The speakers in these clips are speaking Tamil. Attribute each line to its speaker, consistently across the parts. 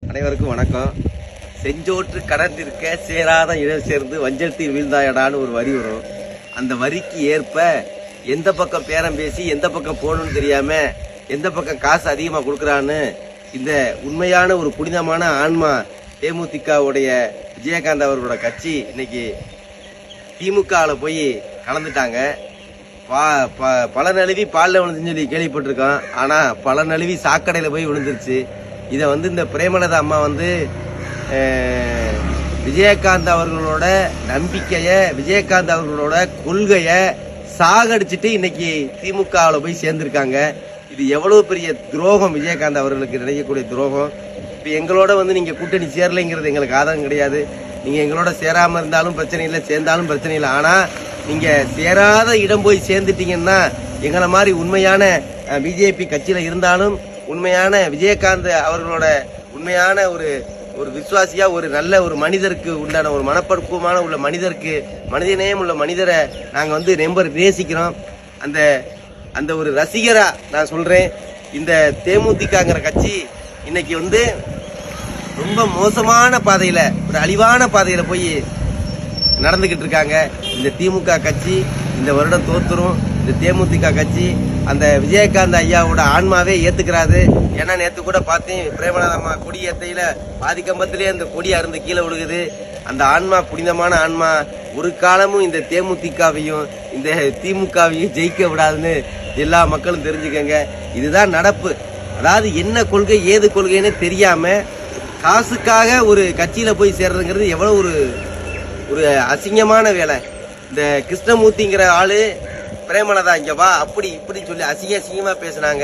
Speaker 1: அனைவருக்கும் வணக்கம். செஞ்சோற்று கடந்திருக்க சேராத இடம் சேர்ந்து வஞ்சத்தில் வீழ்ந்தாயடான்னு ஒரு வரி வரும். அந்த வரிக்கு ஏற்ப எந்த பக்கம் பேரம் பேசி எந்த பக்கம் போகணும்னு தெரியாம எந்த பக்கம் காசு அதிகமாக கொடுக்குறான்னு இந்த உண்மையான ஒரு புனிதமான ஆன்மா தேமுதிகவுடைய விஜயகாந்த் அவர்களோட கட்சி இன்னைக்கு திமுகவில் போய் கலந்துட்டாங்க. பல நழுவி பாலில் விழுந்துன்னு சொல்லி கேள்விப்பட்டிருக்கோம். ஆனால் பல நழுவி சாக்கடையில் போய் விழுந்துருச்சு. இதை இந்த பிரேமலதா அம்மா விஜயகாந்த் அவர்களோட நம்பிக்கையை, விஜயகாந்த் அவர்களோட கொள்கையை சாகடிச்சுட்டு இன்னைக்கு திமுகவில் போய் சேர்ந்திருக்காங்க. இது எவ்வளவு பெரிய துரோகம், விஜயகாந்த் அவர்களுக்கு நினைக்கக்கூடிய துரோகம். இப்போ எங்களோட நீங்க கூட்டணி சேரலைங்கிறது எங்களுக்கு ஆதரவு கிடையாது. நீங்க எங்களோட சேராம இருந்தாலும் பிரச்சனை இல்லை, சேர்ந்தாலும் பிரச்சனை இல்லை. ஆனா நீங்க சேராத இடம் போய் சேர்ந்துட்டீங்கன்னா எங்களை மாதிரி உண்மையான பிஜேபி கட்சியில இருந்தாலும் உண்மையான விஜயகாந்த் அவர்களோட உண்மையான ஒரு விசுவாசியா, ஒரு நல்ல ஒரு மனிதருக்கு உண்டான ஒரு மனப்பக்குவமான உள்ள மனிதருக்கு, மனிதநேயம் உள்ள மனிதரை நாங்க ரொம்ப நேசிக்கிறோம். அந்த அந்த ஒரு ரசிகரா நான் சொல்றேன். இந்த தேமுதிகங்கிற கட்சி இன்னைக்கு ரொம்ப மோசமான பாதையில, ஒரு அழிவான பாதையில போய் நடந்துகிட்டு இருக்காங்க. இந்த திமுக கட்சி இந்த வருடம் தோத்துரும். இந்த தேமுதிக கட்சி அந்த விஜயகாந்த் ஐயாவோட ஆன்மாவே ஏத்துக்கிறாரு. ஏன்னா நேற்று கூட பார்த்தேன், பிரேமலதா அம்மா கொடி ஏத்தையில பாதி கம்பத்திலேயே அந்த கொடி அருந்து கீழே விழுகுது. அந்த ஆன்மா புனிதமான ஆன்மா ஒரு காலமும் இந்த தேமுதிகவையும் இந்த திமுகவையும் ஜெயிக்க விடாதுன்னு எல்லா மக்களும் தெரிஞ்சுக்கங்க. இதுதான் நடப்பு. அதாவது என்ன கொள்கை ஏது கொள்கைன்னு தெரியாம காசுக்காக ஒரு கட்சியில போய் சேர்றதுங்கிறது எவ்வளவு ஒரு அசிங்கமான வேலை. இந்த கிருஷ்ணமூர்த்திங்கிற ஆளு பிரேமலதா இங்க வா அப்படி இப்படி சொல்லி அசிங்கமா பேசினாங்க.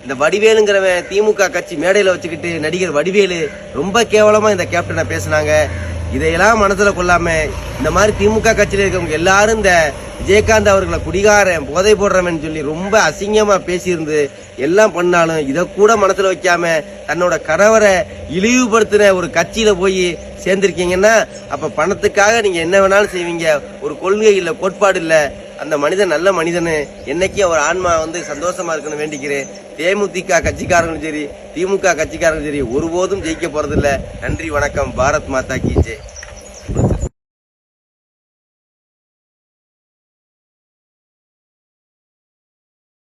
Speaker 1: இந்த வடிவேலுங்கிறவன் திமுக கட்சி மேடையில வச்சுக்கிட்டு நடிகர் வடிவேலு ரொம்ப கேவலமா இந்த கேப்டனை பேசினாங்க. இதையெல்லாம் மனசுல கொள்ளாம இந்த மாதிரி திமுக கட்சியில இருக்கவங்க எல்லாரும் இந்த விஜயகாந்த் அவர்களை குடிகாரன், போதை போடுறவன் சொல்லி ரொம்ப அசிங்கமா பேசியிருந்து எல்லாம் பண்ணாலும் இதை கூட மனசுல வைக்காம தன்னோட கணவரை இழிவுபடுத்தின ஒரு கட்சியில போய் சேர்ந்திருக்கீங்கன்னா அப்ப பணத்துக்காக நீங்க என்ன வேணாலும் செய்வீங்க. ஒரு கொள்கை இல்ல, கோட்பாடு இல்ல. அந்த மனிதன் நல்ல மனிதனு, என்னைக்கு அவர் ஆன்மா சந்தோஷமா இருக்குன்னு வேண்டிக்கிறேன். தேமுதிக கட்சிக்காரங்களும் சரி, திமுக கட்சிக்காரங்களும் சரி, ஒருபோதும் ஜெயிக்க போறதில்லை. நன்றி, வணக்கம். பாரத் மாதா கி ஜெய்.